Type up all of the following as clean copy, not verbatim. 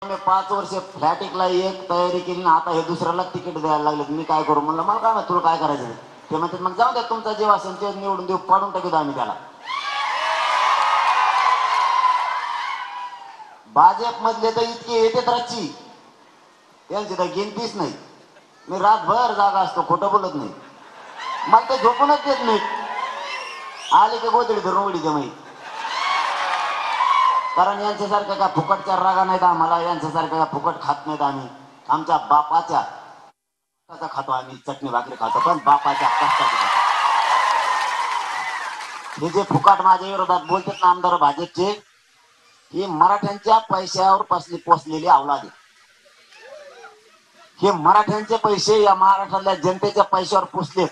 मी 5 वर्ष फ्लॅटिकला एक तयारी केली ना, आता हे दुसऱ्याला तिकीट द्यायला लागले, मी काय करू म्हणलं. मला काय माहिती तुला काय करायचं ते म्हणतात मग जाऊ द्या तुमचा जीव असेल ते निवडून देऊ, पाडून टाकू आम्ही त्याला. भाजप मधले तर इतके येतेच रातची, त्यांची तर गिनतीच नाही. मी रातभर जागा असतो, खोटं बोलत नाही. मला ते झोपूनच देत नाही. आले की गोदडी धरून उडी दे माहिती. कारण यांच्यासारख्या का फुकटच्या रागा नाहीत आम्हाला, यांच्यासारख्या का फुकट खात नाहीत आम्ही. आमच्या बापाच्या कष्टाचा खातो आम्ही, चटणी भाकरी खातो, पण बापाच्या कष्टाचा खातो. हे जे फुकट माझ्या विरोधात बोलतात ना आमदार भाजपचे, हे मराठ्यांच्या पैशावर पोसलेली अवलाद आहे. हे मराठ्यांचे पैसे या महाराष्ट्रातल्या जनतेच्या पैशावर पोसलेत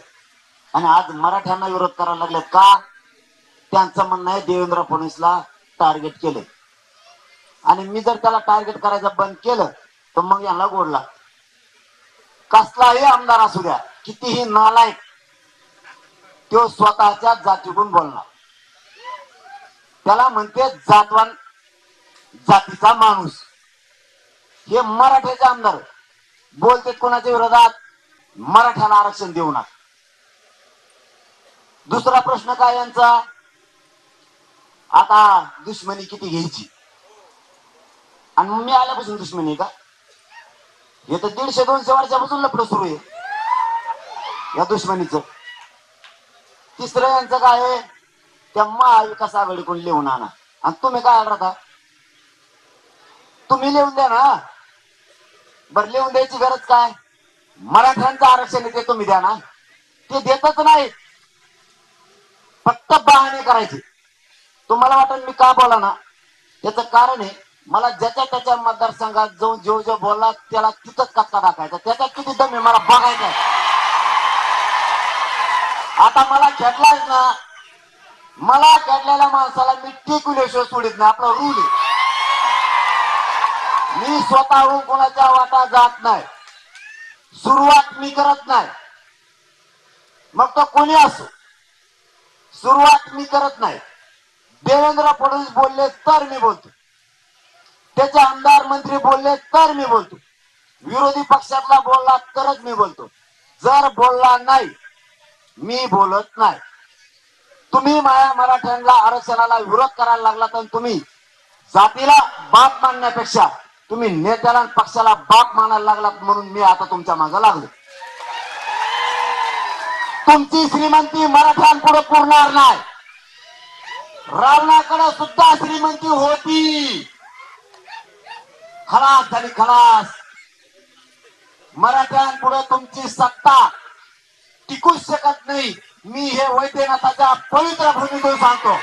आणि आज मराठ्यांना विरोध करायला लागलेत. का? त्यांचं म्हणणं आहे देवेंद्र फडणवीसला टार्गेट केले आणि मी जर त्याला टार्गेट करायचं बंद केलं तर मग यांना गोड लागतं. कसलाही आमदार असू द्या, कितीही नालायक, तो स्वतःच्या जातीतून बोलणार. त्याला म्हणते जातवान जातीचा माणूस. हे मराठ्याचे आमदार बोलते कोणाच्या विरोधात? मराठ्याला आरक्षण देऊ नका. दुसरा प्रश्न काय यांचा? आता दुश्मनी किती घ्यायची? आणि मी आल्यापासून दुश्मनी का? हे तर 150-200 वर्षापासून लफडं सुरू आहे या दुश्मनीचं. तिसरं यांचं काय आहे? त्या महाविकास आघाडीकडून लिहून आणा. आणि तुम्ही काय राहता? तुम्ही लिहून द्या ना. बरं लिहून द्यायची गरज काय? मराठ्यांचं आरक्षण येते तुम्ही द्या ना. ते देतच नाही, फक्त बहाणे करायचे. तुम्हाला वाटेल मी का बोला ना, त्याचं कारण आहे मला ज्याच्या त्याच्या मतदारसंघात जाऊन जो बोलला त्याला तिथंच कचका टाकायचा. त्याच्यात किती दम आहे मला बघायचा. आता मला खेटलाच ना, मला खेटलेल्या माणसाला मी टिकवल्याशिवाय सोडित नाही. आपला रूल आहे. मी स्वतःहून कोणाच्या वाटा जात नाही, सुरुवात मी करत नाही. मग तो कोणी असो, सुरुवात मी करत नाही. देवेंद्र फडणवीस बोलले तर मी बोलतो, त्याचे आमदार मंत्री बोलले तर मी बोलतो, विरोधी पक्षातला बोलला तरच मी बोलतो. जर बोलला नाही मी बोलत नाही. तुम्ही मराठ्यांना आरक्षणाला विरोध करायला लागला तर तुम्ही जातीला बाप मानण्यापेक्षा तुम्ही नेत्याला पक्षाला बाप मानायला लागलात, म्हणून मी आता तुमच्या मागे लागलो. तुमची श्रीमंती मराठ्यांपुढे पुरणार नाही. रावणाकडे सुद्धा श्रीमंती होती, खलास झाली खलास. मराठ्यांपुढे तुमची सत्ता टिकूच शकत नाही. मी हे वैद्यनाथाच्या पवित्र भूमीतून सांगतो.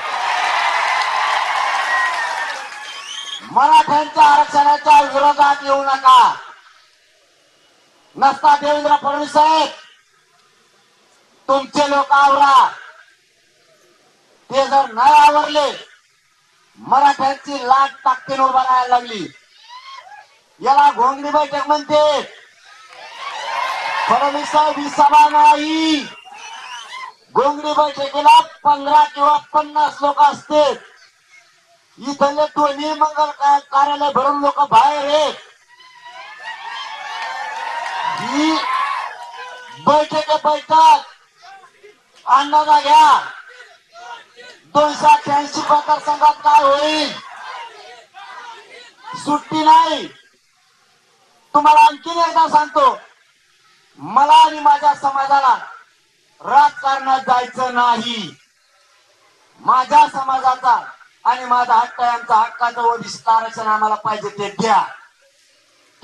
मराठ्यांच्या आरक्षणाच्या विरोधात येऊ नका. नसता देवेंद्र फडणवीस साहेब, तुमचे लोक आवरा. ते जर नाही आवरले, मराठ्यांची लाट ताकदीने उभा राहायला लागली. याला घोंगडी बैठक म्हणते. फडणवीस साहेब ही सभा नाही. घोंगडी बैठकीला 15 किंवा 50 लोक असते. इथले दोन्ही मंगल कार्यालय भरून लोक बाहेर आहेत. ही बैठक अंदाजा घ्या. 288 मतदारसंघात काय होईल? सुट्टी नाही. तुम्हाला आणखीन एकदा सांगतो, मला आणि माझ्या समाजाला राजकारणात जायचं नाही. माझ्या समाजाचा आणि माझा हक्क, यांचा हक्काचं ओबीसी आरक्षण आम्हाला पाहिजे ते द्या.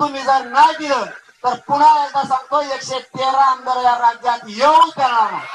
तुम्ही जर नाही दिलं तर पुन्हा एकदा सांगतो 113 आमदार या राज्यात येऊ देणार नाही.